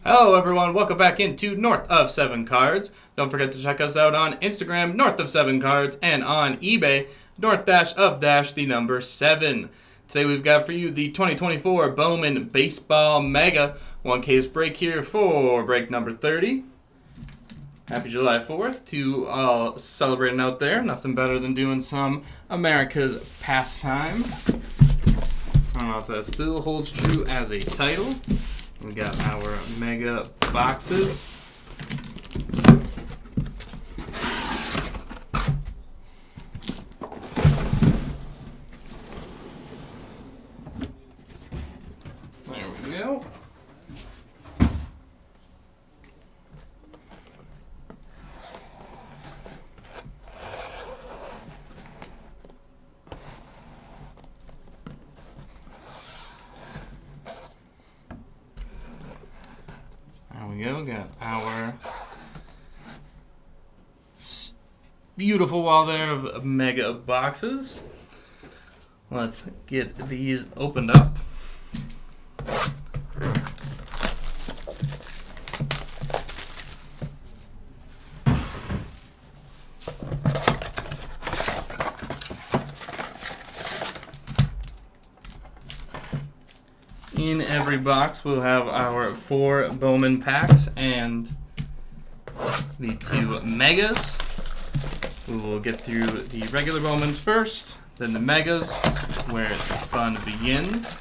Hello everyone, welcome back into North of 7 Cards. Don't forget to check us out on Instagram, North of 7 Cards, and on eBay, North-of-the number 7. Today we've got for you the 2024 Bowman Baseball Mega. One case break here for break number 30. Happy July 4th to all celebrating out there. Nothing better than doing some America's pastime. I don't know if that still holds true as a title. We got our mega boxes. There we go. There we go, got our beautiful wall there of mega boxes. Let's get these opened up. In every box, we'll have our 4 Bowman packs and the 2 Megas. We will get through the regular Bowmans first, then the Megas, where the fun begins.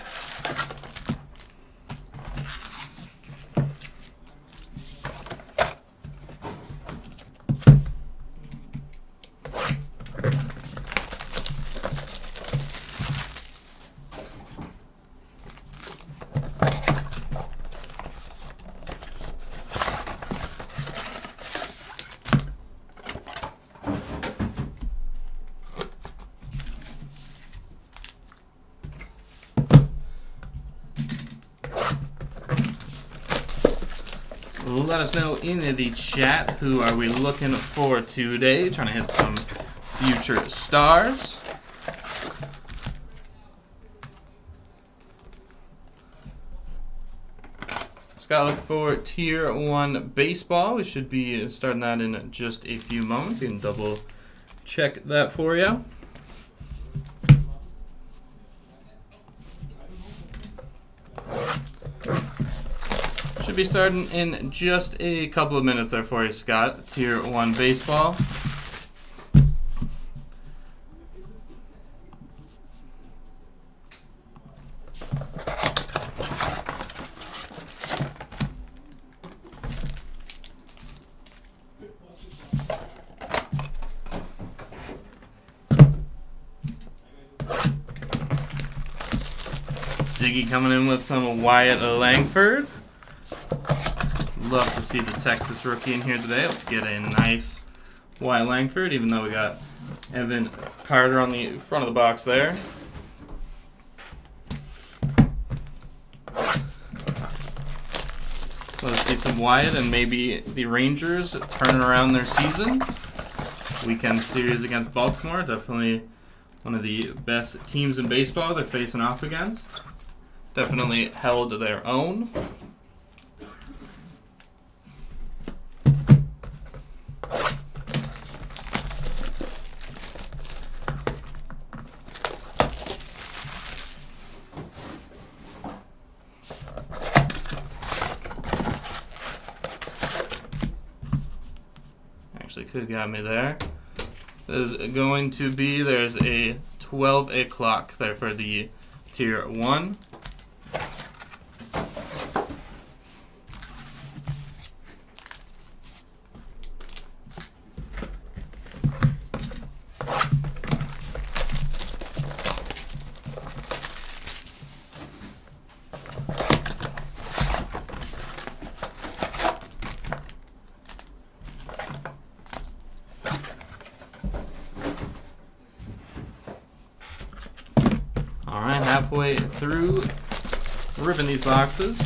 Let us know in the chat who are we looking for today. Trying to hit some future stars. Scott, look for Tier 1 Baseball. We should be starting that in just a few moments. You can double check that for you. Should be starting in just a couple of minutes there for you, Scott. Tier 1 Baseball. Ziggy coming in with some Wyatt Langford. Love to see the Texas rookie in here today. Let's get a nice Wyatt Langford, even though we got Evan Carter on the front of the box there. Let's see some Wyatt and maybe the Rangers turning around their season. Weekend series against Baltimore. Definitely one of the best teams in baseball they're facing off against. Definitely held their own. Actually could have got me there. There's going to be, there's a 12 o'clock there for the Tier 1. Alright, halfway through ripping these boxes.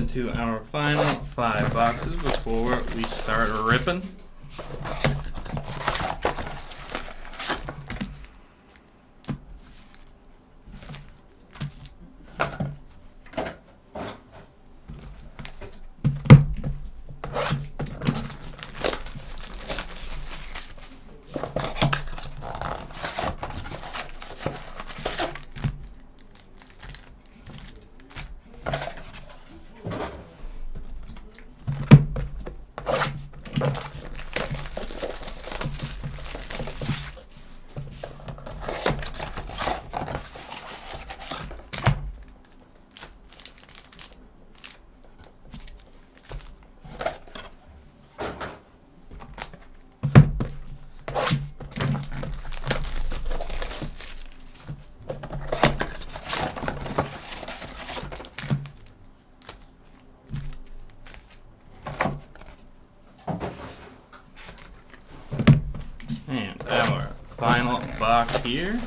into our final 5 boxes before we start ripping. And our final box here.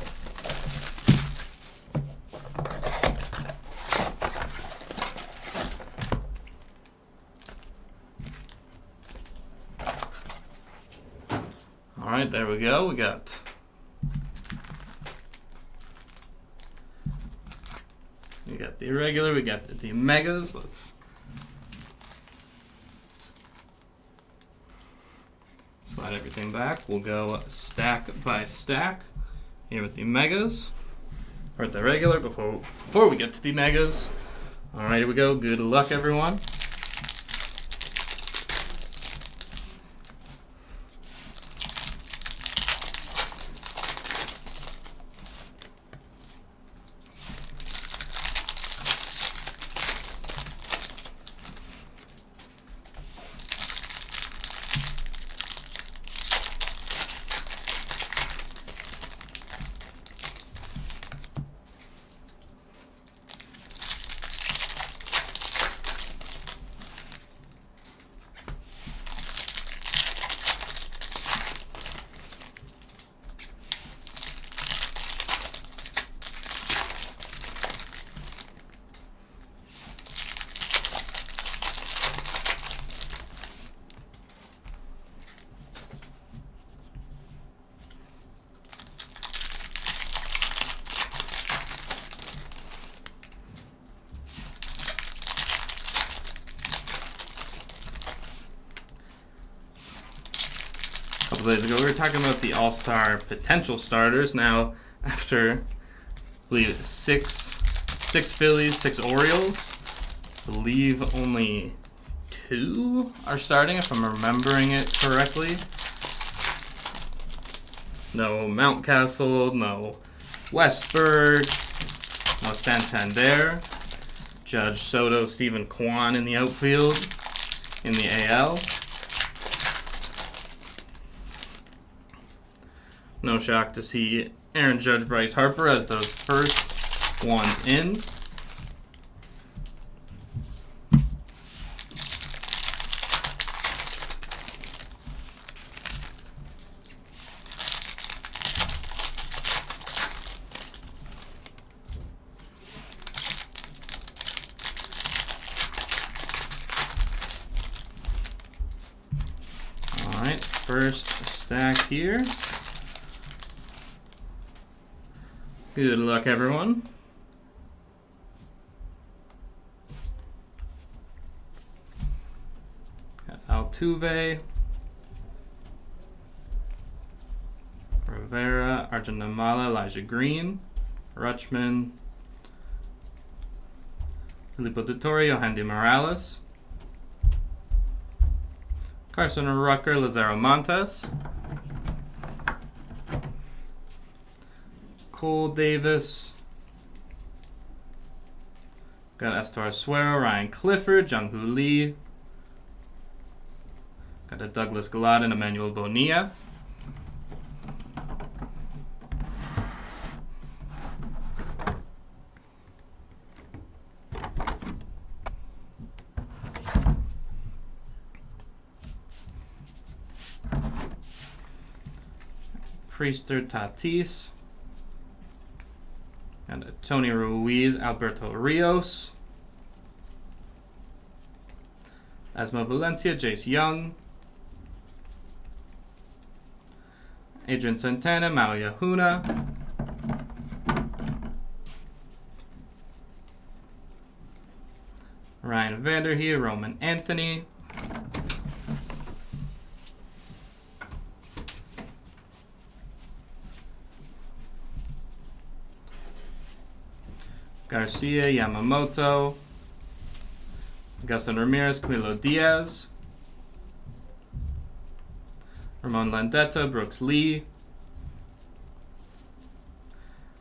All right, there we go. We got the irregular, we got the megas. Let's slide everything back. We'll go stack by stack here with the megas, or the regular before we get to the megas. All right, here we go. Good luck, everyone. A couple days ago, we were talking about the All-Star potential starters. Now, after, I believe, six Phillies, 6 Orioles, I believe only 2 are starting, if I'm remembering it correctly. No Mountcastle, no Westberg, no Santander, Judge, Soto, Stephen Kwan in the outfield, in the AL. No shock to see Aaron Judge, Bryce Harper as those first ones in. All right, first stack here. Good luck, everyone. Got Altuve, Rivera, Arjun Namala, Elijah Green, Rutschman, Filippo Dittorio, Handy Morales, Carson Rucker, Lazaro Montes, Cole Davis, got Estor Suero, Ryan Clifford, Jung-Hoo Lee, got a Douglas Gallat and Emmanuel Bonilla, Priester Tatis, and Tony Ruiz, Alberto Rios, Asmo Valencia, Jace Young. Adrian Santana, Maui Ahuna. Ryan Vanderheer, Roman Anthony. Garcia, Yamamoto. Augustin Ramirez, Camilo Diaz. Ramon Landetta, Brooks Lee.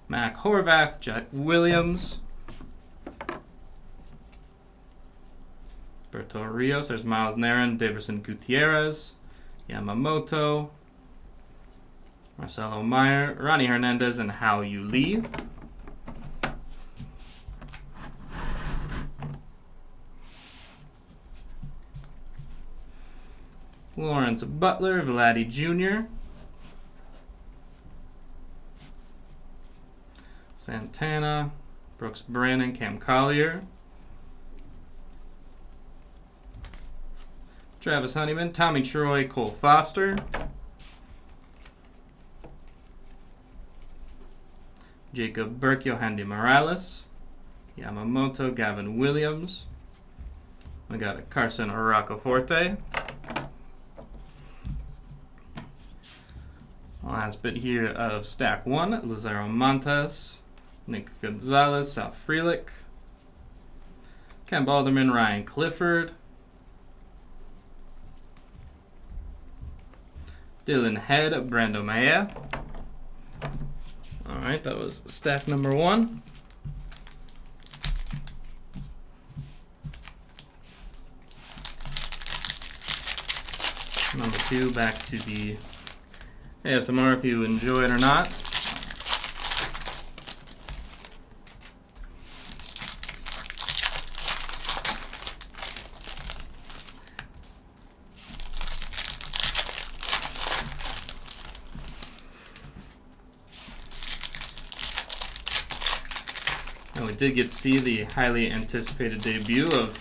Mac Horvath, Jack Williams. Berto Rios, there's Miles Narin, Daverson Gutierrez, Yamamoto, Marcelo Meyer, Ronnie Hernandez, and Hao Yu Lee. Lawrence Butler, Vladdy Jr., Santana, Brooks Brandon, Cam Collier, Travis Honeyman, Tommy Troy, Cole Foster, Jacob Burke, Yohandy Morales, Yamamoto, Gavin Williams. We got a Carson Roccaforte. Last bit here of stack 1, Lazaro Montes, Nick Gonzalez, Sal Frelick, Ken Balderman, Ryan Clifford, Dylan Head, Brando Maya. Alright, that was stack number 1. Number 2, back to the ASMR if you enjoy it or not. And we did get to see the highly anticipated debut of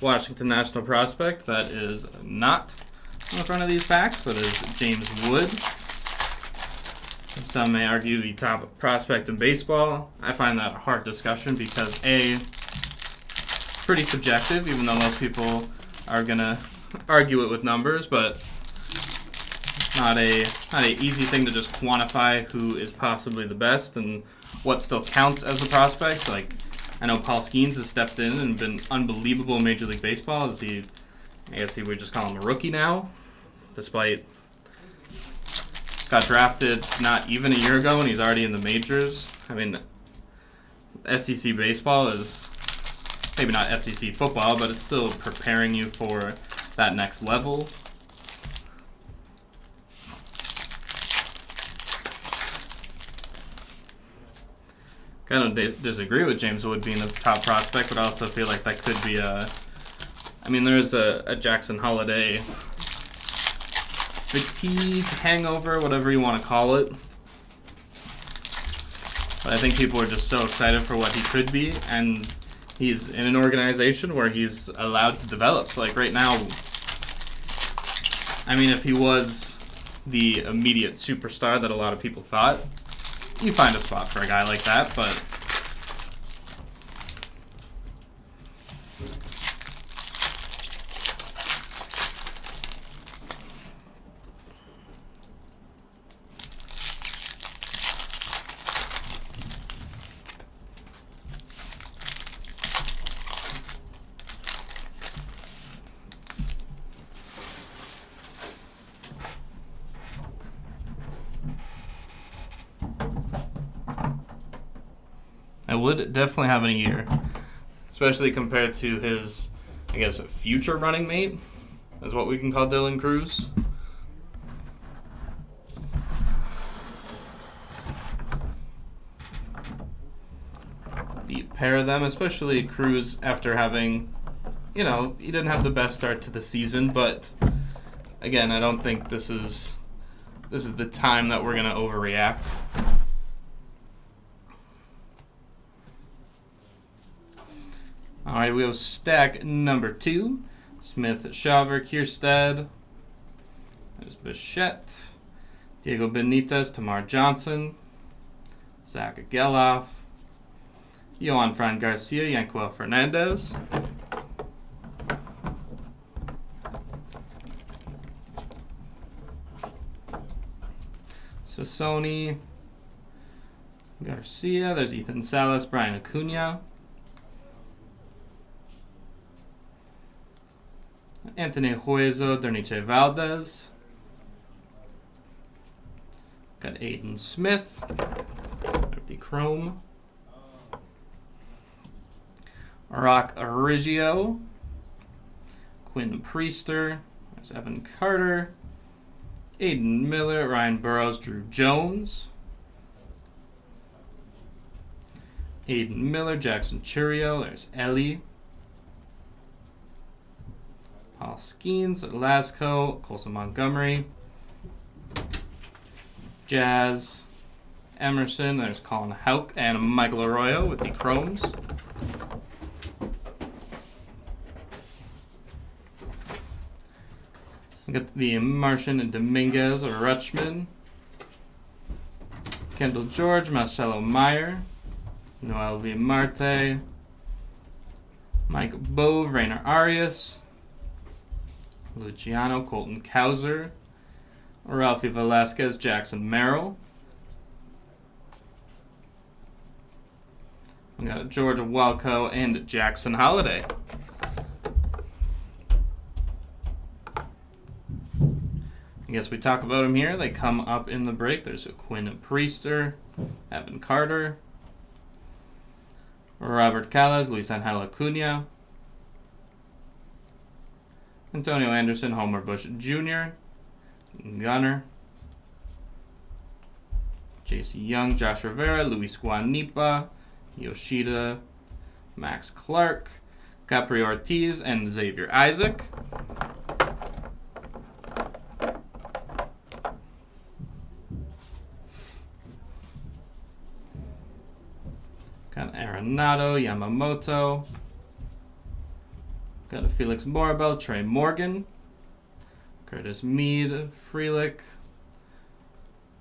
Washington National prospect. That is not on the front of these packs. That is James Wood. Some may argue the top prospect in baseball. I find that a hard discussion because A, pretty subjective, even though most people are gonna argue it with numbers, but not a easy thing to just quantify who is possibly the best and what still counts as a prospect. Like, I know Paul Skeens has stepped in and been unbelievable in Major League Baseball. I guess we just call him a rookie now, despite got drafted not even a year ago and he's already in the majors. I mean, SEC baseball is maybe not SEC football, but it's still preparing you for that next level. I don't disagree with James Wood being the top prospect, but I also feel like that could be there's a Jackson Holiday fatigue, hangover, whatever you want to call it. But I think people are just so excited for what he could be, and he's in an organization where he's allowed to develop. Like right now, I mean, if he was the immediate superstar that a lot of people thought, you find a spot for a guy like that, but I would definitely have in a year, especially compared to his, I guess, future running mate, is what we can call Dylan Cruz. The pair of them, especially Cruz, after having, he didn't have the best start to the season, but again, I don't think this is the time that we're going to overreact. All right, we have stack number 2. Smith, Shawver, Kierstead. There's Bichette. Diego Benitez, Tamar Johnson. Zach Geloff. Yohan Fran Garcia, Yanquel Fernandez. Sassoni. Garcia. There's Ethan Salas, Brian Acuna. Anthony Hueso, Derniche Valdez. Got Aiden Smith. The Chrome. Rock Arigio. Quinn Priester. There's Evan Carter. Aiden Miller, Ryan Burrows, Drew Jones. Aiden Miller, Jackson Churio. There's Ellie. Paul Skeens, Lasco, Colson Montgomery. Jazz, Emerson. There's Colin Houck and Michael Arroyo with the Chromes. We got the Martian and Dominguez, Rutschman. Kendall George, Marcelo Meyer. Noel V. Marte. Mike Bove, Rainer Arias. Luciano, Colton Cowser. Ralphie Velasquez, Jackson Merrill. We got George Walco and Jackson Holiday. I guess we talk about them here. They come up in the break. There's a Quinn Priester, Evan Carter, Robert Callas, Luis Angel Acuna, Antonio Anderson, Homer Bush Jr., Gunner, J.C. Young, Josh Rivera, Luis Guanipa, Yoshida, Max Clark, Capri Ortiz, and Xavier Isaac. Got Arenado, Yamamoto. Got a Felix Morabel, Trey Morgan. Curtis Mead, Frelick.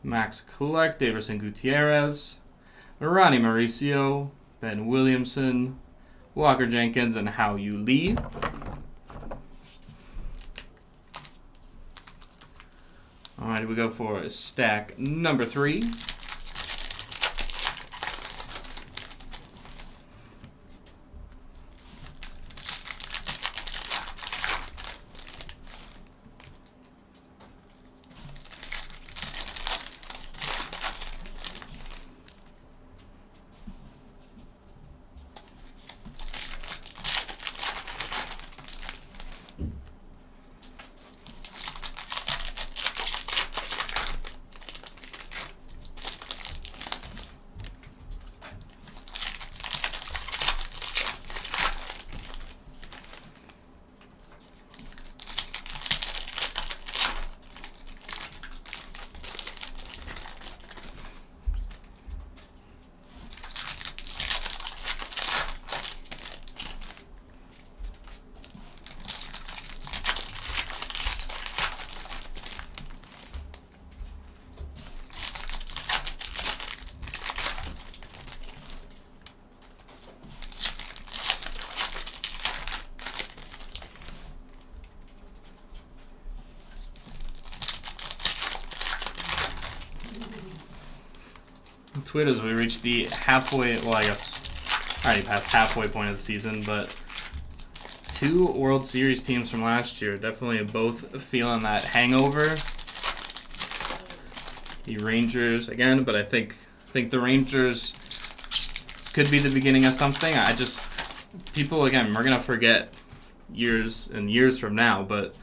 Max Clark, Daverson Gutierrez. Ronnie Mauricio, Ben Williamson, Walker Jenkins, and Hao Yu Lee. Alright, we go for stack number 3. Tweet as we reach the halfway, well, I guess already past halfway point of the season, but 2 World Series teams from last year definitely both feeling that hangover. The Rangers again, but I think the Rangers could be the beginning of something. People again, we're gonna forget years and years from now, but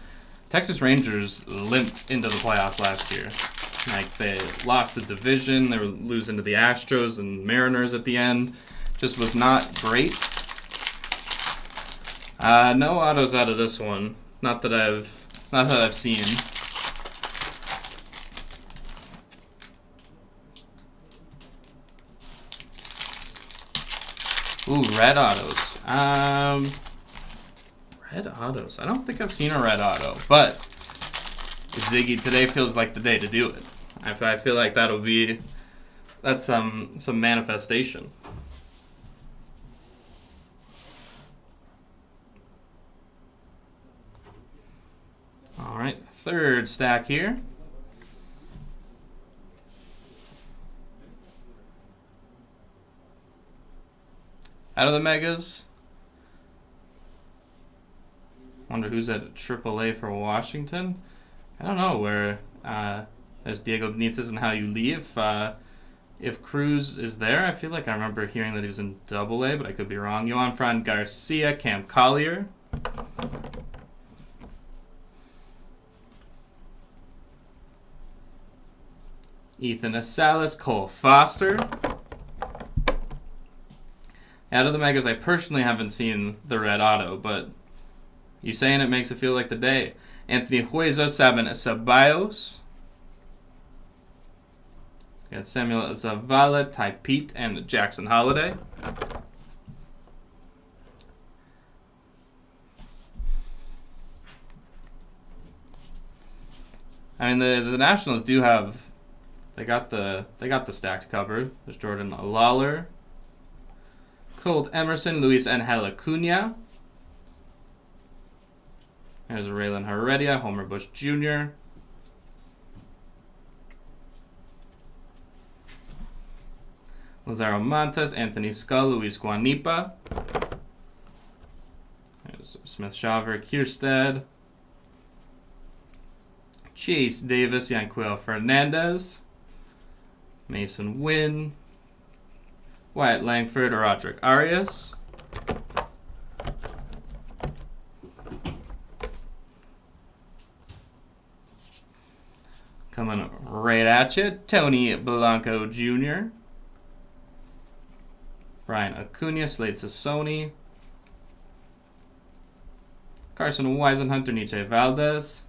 Texas Rangers limped into the playoffs last year. Like, they lost the division. They were losing to the Astros and Mariners at the end. Just was not great. No autos out of this one. Not that I've seen. Ooh, red autos. Red autos. I don't think I've seen a red auto, but Ziggy, today feels like the day to do it. I feel like that's some manifestation. All right, third stack here. Out of the megas. Wonder who's at AAA for Washington. I don't know where there's Diego Benitez and how you leave. If Cruz is there, I feel like I remember hearing that he was in AA, but I could be wrong. Yohan Fran Garcia, Cam Collier. Ethan Asalas, Cole Foster. Out of the megas, I personally haven't seen the red auto, but you saying it makes it feel like the day. Anthony Huezo, Sabin Ceballos. Got Samuel Zavala, Ty Pete, and Jackson Holiday. I mean, the Nationals do have, they got the stacked covered. There's Jordan Lawler, Colt Emerson, Luis Angel Acuna. There's Raylan Heredia, Homer Bush Jr. Lazaro Montes, Anthony Scull, Luis Guanipa. There's Smith Shaver, Kierstead. Chase Davis, Yanquiel Fernandez. Mason Wynn. Wyatt Langford, Roderick Arias. Coming right at you, Tony Blanco Jr. Brian Acuna, Slade Sassoni. Carson Weisenhunter, Nietzsche Valdez.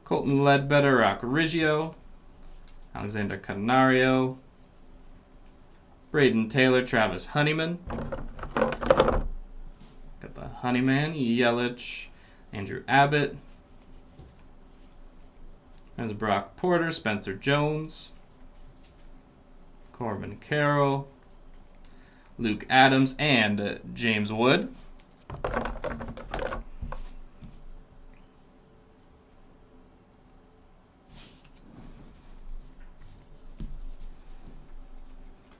Colton Ledbetter, Rock Riggio. Alexander Canario. Braden Taylor, Travis Honeyman. Got the Honeyman, Yelich, Andrew Abbott. There's Brock Porter, Spencer Jones. Corbin Carroll. Luke Adams, and James Wood.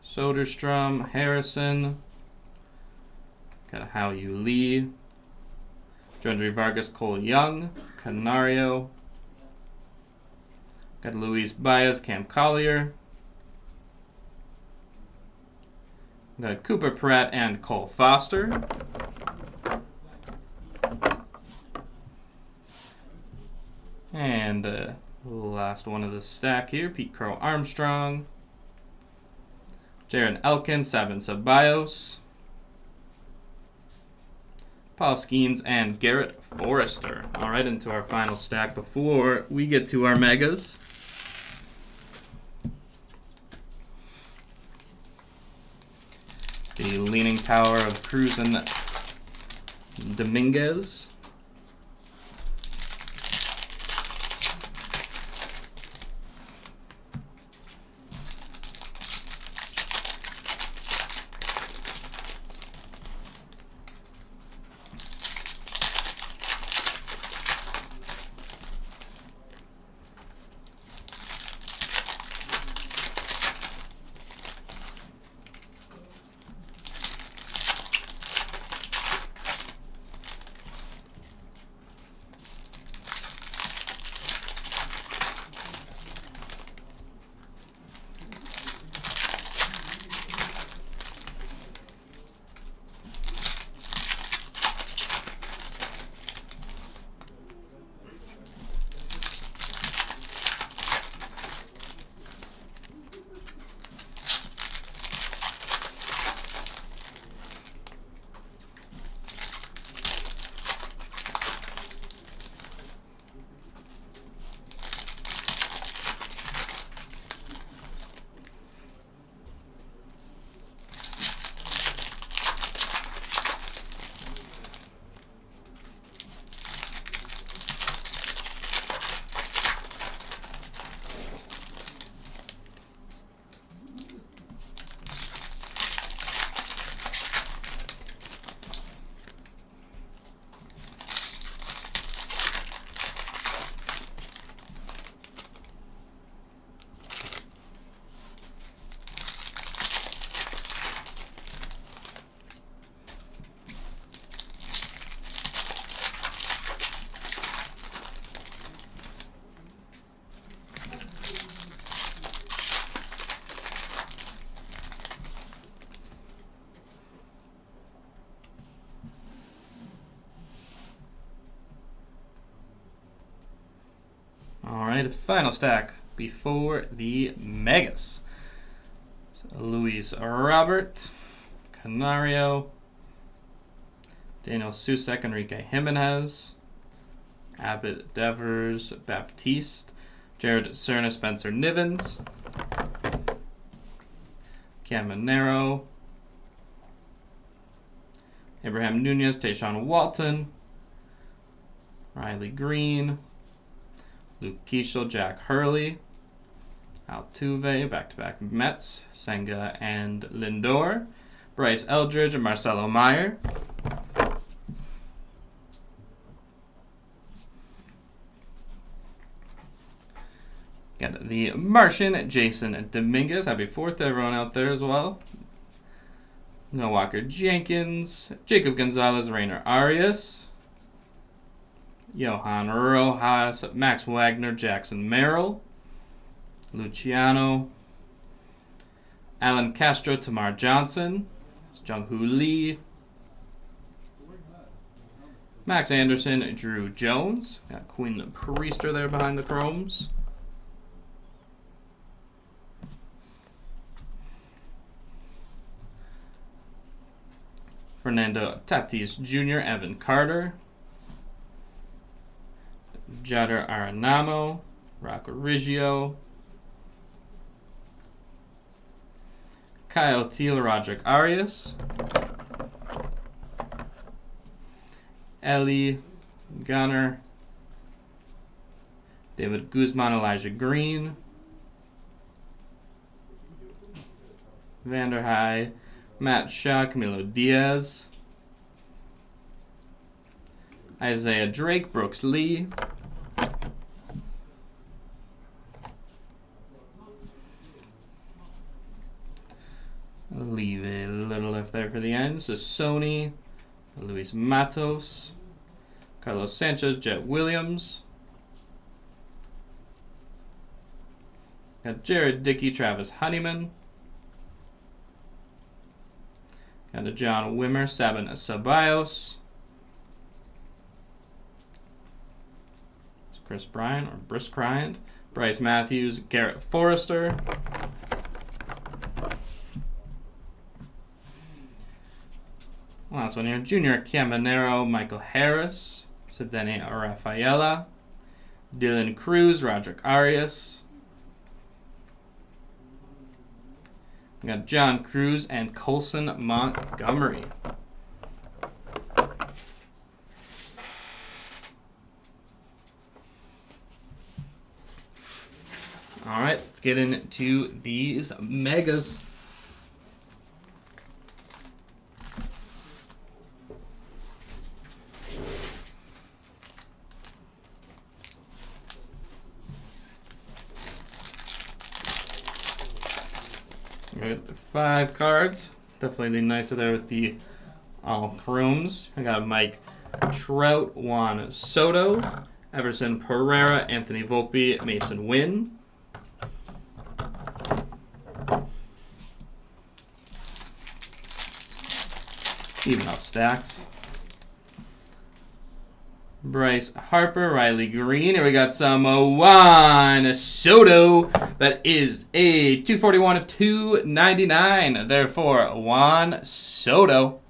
Soderstrom, Harrison. Got a How You Lee. Jandry Vargas, Cole Young, Canario. Got Luis Baez, Cam Collier. Got Cooper Pratt and Cole Foster. And last one of the stack here, Pete Crow Armstrong. Jaron Elkin, Sabin Ceballos. Paul Skeens, and Garrett Forrester. All right, into our final stack before we get to our megas. The leaning power of Cruz and Dominguez. right, final stack before the Megas. So Luis Robert, Canario, Daniel Susek, Enrique Jimenez, Abbott Devers, Baptiste, Jared Cerna, Spencer Nivens, Caminero, Abraham Nunez, Tayshaun Walton, Riley Green, Luke Keishel, Jack Hurley, Altuve, back-to-back Mets, Senga and Lindor, Bryce Eldridge, and Marcelo Meyer. Got the Martian, Jason Dominguez. Happy 4th to everyone out there as well. Noah Walker Jenkins, Jacob Gonzalez, Rainer Arias, Johan Rojas, Max Wagner, Jackson Merrill, Luciano, Alan Castro, Tamar Johnson, Jung-Hoo Lee, Max Anderson, Drew Jones. Got Quinn Priester there behind the chromes. Fernando Tatis Jr., Evan Carter, Jadder Arenamo, Rocco Riggio, Kyle Teal, Roderick Arias, Ellie Gunner, David Guzman, Elijah Green, Vanderhei, Matt Shaw, Camilo Diaz, Isaiah Drake, Brooks Lee, leave a little left there for the end. So Sony, Luis Matos, Carlos Sanchez, Jet Williams, got Jared Dickey, Travis Honeyman, got a John Wimmer, Sabin Ceballos, Chris Bryant or Brisk Bryant, Bryce Matthews, Garrett Forrester, last one here, Junior Caminero, Michael Harris, Sedeni Rafaela, Dylan Cruz, Roderick Arias. We got John Cruz and Colson Montgomery. All right, let's get into these Megas. We got the 5 cards. Definitely nicer there with the all chromes. I got Mike Trout, Juan Soto, Everson Pereira, Anthony Volpe, Mason Wynn. Even up stacks. Bryce Harper, Riley Green. Here we got some Juan Soto. That is a 241 of 299. Therefore, Juan Soto.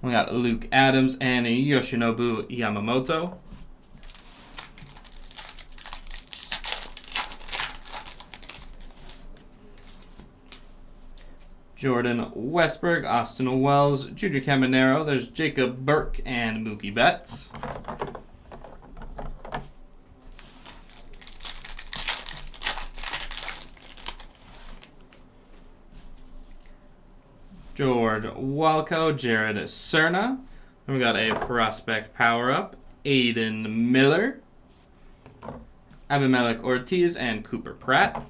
We got Luke Adams and Yoshinobu Yamamoto. Jordan Westberg, Austin Wells, Junior Caminero. There's Jacob Burke and Mookie Betts. George Walco, Jared Cerna. And we got a prospect power-up, Aiden Miller, Abimelech Ortiz, and Cooper Pratt.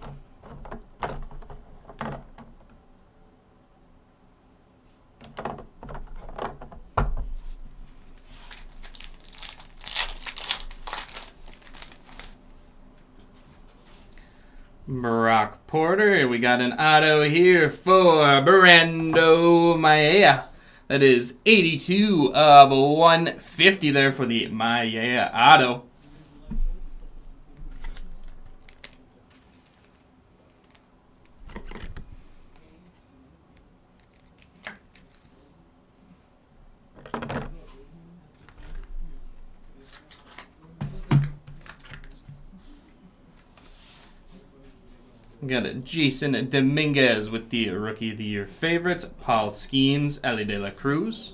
Brock Porter. We got an auto here for Brando Maia. That is 82 of 150 there for the Maia auto. We got Jason Dominguez with the Rookie of the Year favorites. Paul Skeens, Ellie De La Cruz.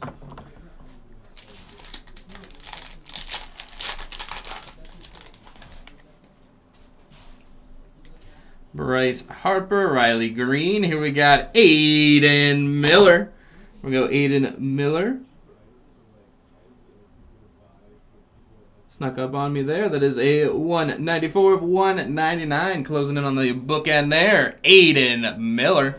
Bryce Harper, Riley Green. Here we got Aiden Miller. We go Aiden Miller. Snuck up on me there. That is a 194 of 199. Closing in on the bookend there. Aiden Miller.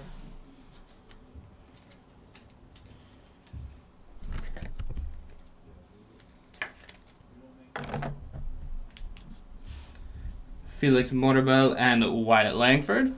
Felix Motorbell and Wyatt Langford.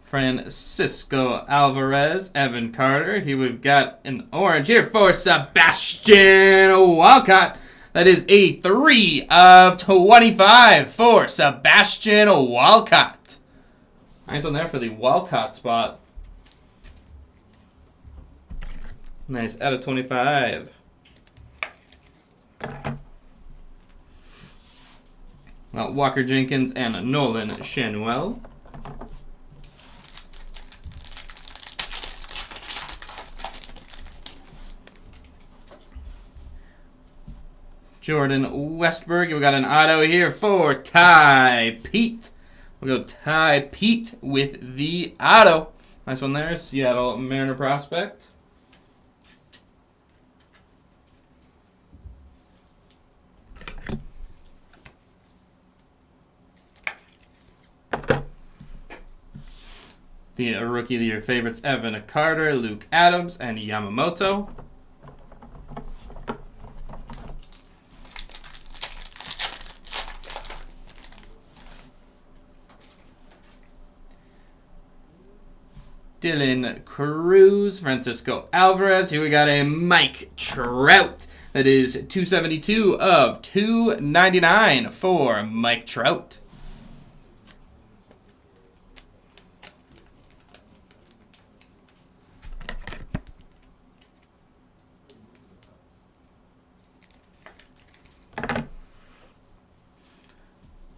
Francisco Alvarez, Evan Carter. Here we've got an orange here for Sebastian Walcott. That is a 3 of 25 for Sebastian Walcott. Nice one there for the Walcott spot. Nice, out of 25. Well, Walker Jenkins and Nolan Shanuel. Jordan Westberg. We got an auto here for Ty Pete. We'll go Ty Pete with the auto. Nice one there. Seattle Mariner prospect. The Rookie of the Year favorites, Evan Carter, Luke Adams, and Yamamoto. Dylan Cruz, Francisco Alvarez. Here we got a Mike Trout. That is 272 of 299 for Mike Trout.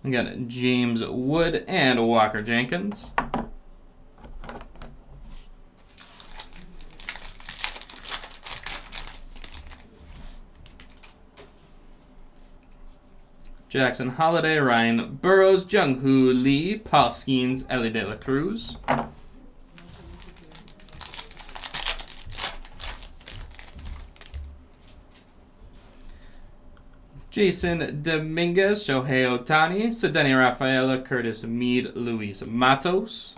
We got James Wood and Walker Jenkins. Jackson Holiday, Ryan Burrows, Jung-Hoo Lee, Paul Skeens, Ellie De La Cruz. Jason Dominguez, Shohei Ohtani, Sedeni Rafaela, Curtis Mead, Luis Matos.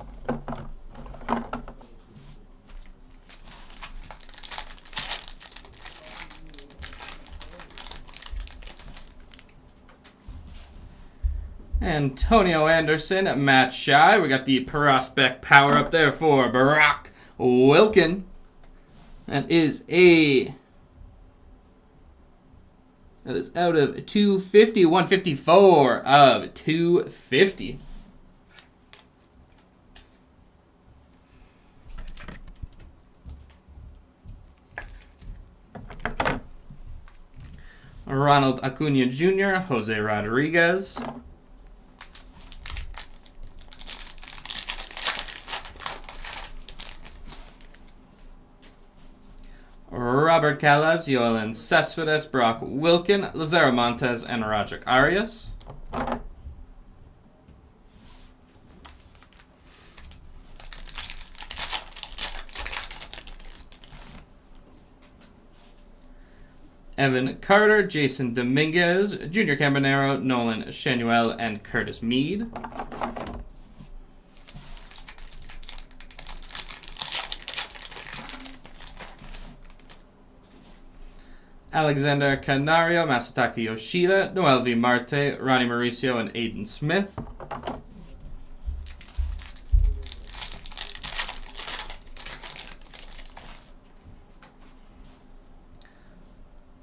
Antonio Anderson, Matt Shy. We got the prospect power up there for Barack Wilkin. That is out of 250, 154 of 250. Ronald Acuna Jr., Jose Rodriguez. Robert Callas, Yoelan Cespedes, Brock Wilkin, Lazaro Montes, and Roderick Arias. Evan Carter, Jason Dominguez, Junior Cabanero, Nolan Shanuel, and Curtis Mead. Alexander Canario, Masataka Yoshida, Noel V. Marte, Ronnie Mauricio, and Aiden Smith.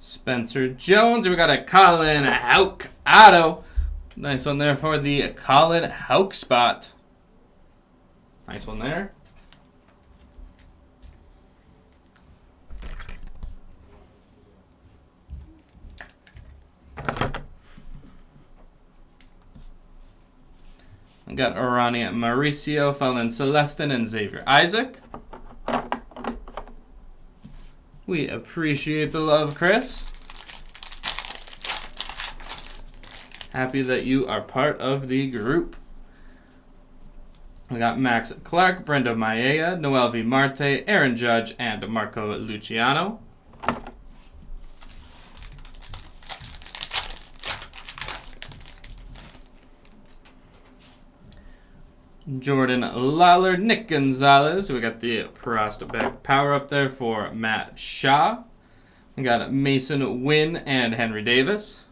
Spencer Jones. We got a Colin Houck auto. Nice one there for the Colin Houck spot. Nice one there. We got Ronnie Mauricio, Felon Celestin, and Xavier Isaac. We appreciate the love, Chris. Happy that you are part of the group. We got Max Clark, Brendo Maia, Noel V. Marte, Aaron Judge, and Marco Luciano. Jordan Lawler, Nick Gonzalez. We got the prospect power up there for Matt Shaw. We got Mason Wynn and Henry Davis.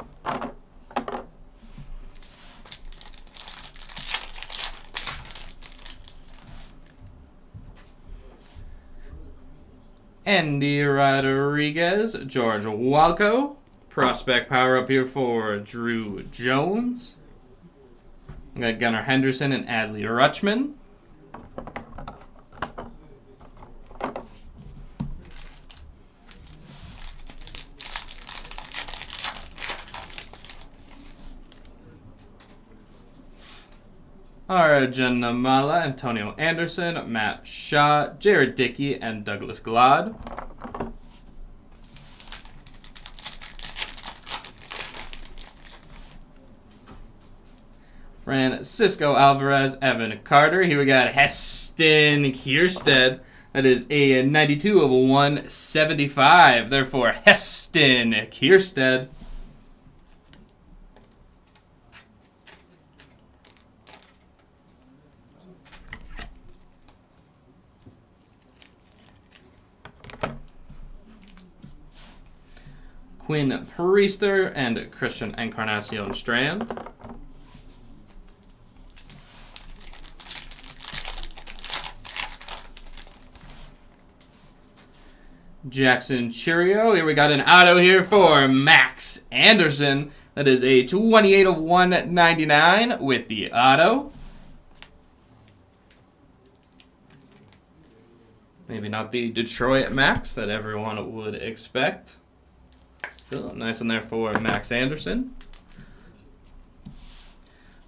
Andy Rodriguez, George Walco. Prospect power up here for Drew Jones. We got Gunnar Henderson and Adley Rutschman. Arjun Namala, Antonio Anderson, Matt Shaw, Jared Dickey, and Douglas Glod. Francisco Alvarez, Evan Carter. Here we got Heston Kierstead. That is a 92 of 175. Therefore, Heston Kierstead. Quinn Priester and Christian Encarnacion Strand. Jackson Churio. Here we got an auto here for Max Anderson. That is a 28 of 199 with the auto. Maybe not the Detroit Max that everyone would expect. Still a nice one there for Max Anderson.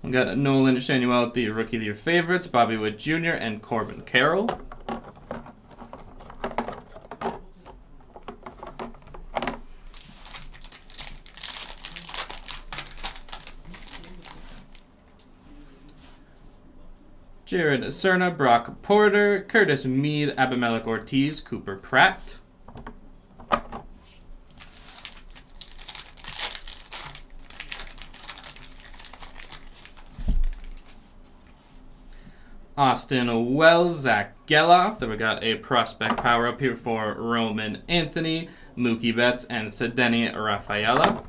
We got Nolan Shanuel with the Rookie of the Year favorites, Bobby Witt Jr. and Corbin Carroll. Jared Cerna, Brock Porter, Curtis Mead, Abimelech Ortiz, Cooper Pratt. Austin Wells, Zach Geloff. Then we got a prospect power up here for Roman Anthony, Mookie Betts, and Sedeni Rafaela.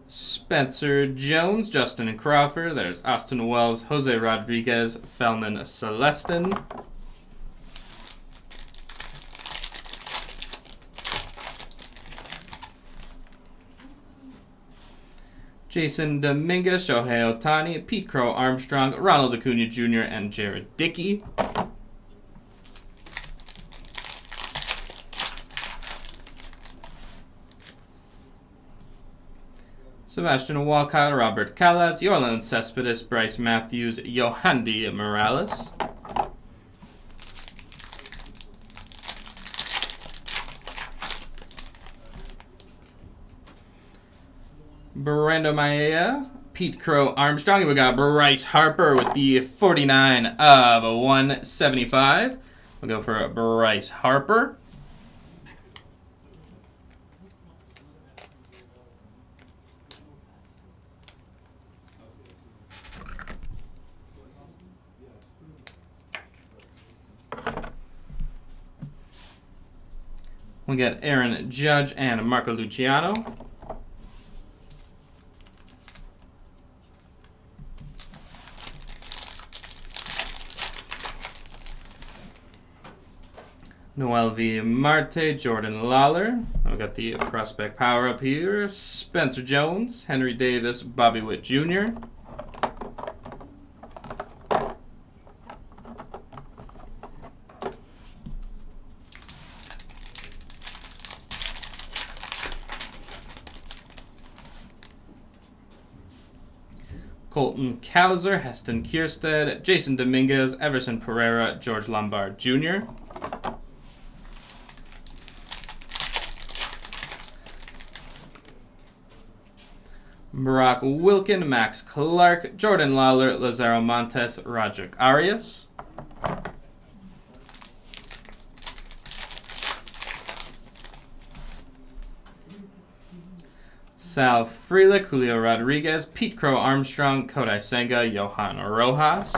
Spencer Jones, Justin Crawford. There's Austin Wells, Jose Rodriguez, Felman Celestin. Jason Dominguez, Shohei Ohtani, Pete Crow Armstrong, Ronald Acuna Jr., and Jared Dickey. Sebastian Walcott, Robert Callas, Yolan Cespedes, Bryce Matthews, Yohandy Morales. Brando Maia, Pete Crow Armstrong. We got Bryce Harper with the 49 of 175. We'll go for Bryce Harper. We'll get Aaron Judge and Marco Luciano. Noel V. Marte, Jordan Lawler. I've got the prospect power up here. Spencer Jones, Henry Davis, Bobby Witt Jr. Colton Cowser, Heston Kierstead, Jason Dominguez, Everson Pereira, George Lombard Jr. Barack Wilkin, Max Clark, Jordan Lawler, Lazaro Montes, Roderick Arias. Sal Frelick, Julio Rodriguez, Pete Crow Armstrong, Kodai Senga, Johan Rojas.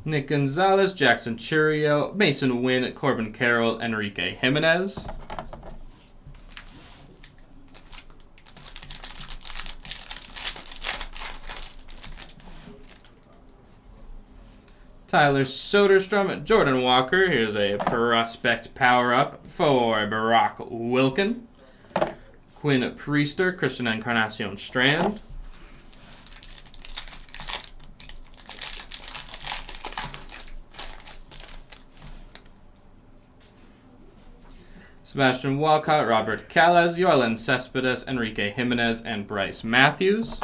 Nick Gonzalez, Jackson Churio, Mason Wynn, Corbin Carroll, Enrique Jimenez. Tyler Soderstrom, Jordan Walker. Here's a prospect power-up for Barack Wilkin. Quinn Priester, Christian Encarnacion Strand. Sebastian Walcott, Robert Calles, Yoelen Cespedes, Enrique Jimenez, and Bryce Matthews.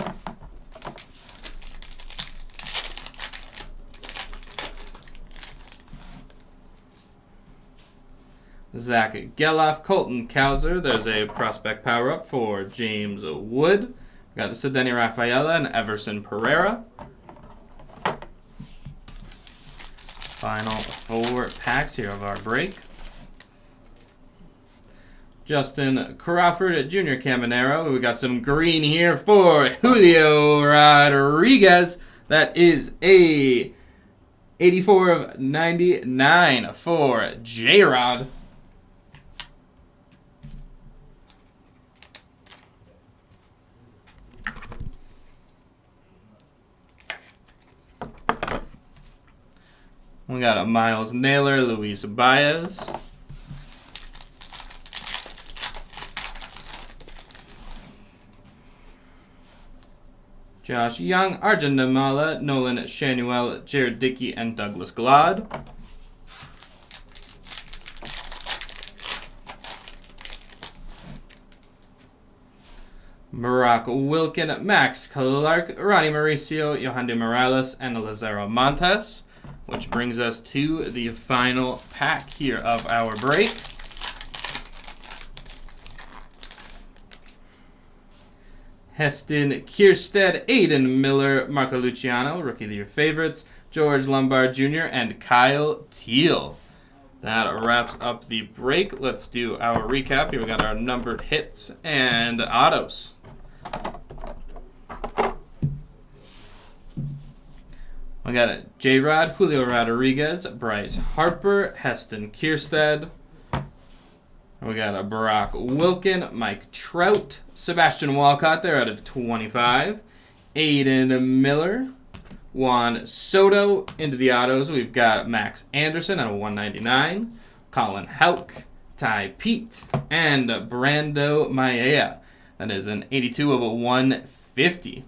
Zach Geloff, Colton Cowser. There's a prospect power-up for James Wood. We got the Cedeni Rafaela and Everson Pereira. Final 4 packs here of our break. Justin Crawford, Junior Caminero. We got some green here for Julio Rodriguez. That is a 84 of 99 for J-Rod. We got a Miles Naylor, Luis Baez. Josh Young, Arjun Namala, Nolan Shanuel, Jared Dickey, and Douglas Glod. Barack Wilkin, Max Clark, Ronnie Mauricio, Yohandy Morales, and Lazaro Montes, which brings us to the final pack here of our break. Heston Kierstead, Aiden Miller, Marco Luciano, Rookie of the Year favorites, George Lombard Jr., and Kyle Teal. That wraps up the break. Let's do our recap. Here we got our numbered hits and autos. We got a J-Rod, Julio Rodriguez, Bryce Harper, Heston Kierstead. We got a Barack Wilkin, Mike Trout, Sebastian Walcott there out of 25. Aiden Miller, Juan Soto. Into the autos, we've got Max Anderson out of 199. Colin Houck, Ty Pete, and Brando Maia. That is an 82 of a 150.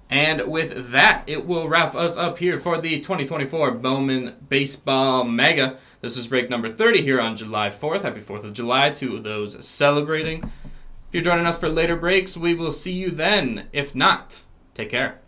And with that, it will wrap us up here for the 2024 Bowman Baseball Mega. This is break number 30 here on July 4th. Happy 4th of July to those celebrating. If you're joining us for later breaks, we will see you then. If not, take care.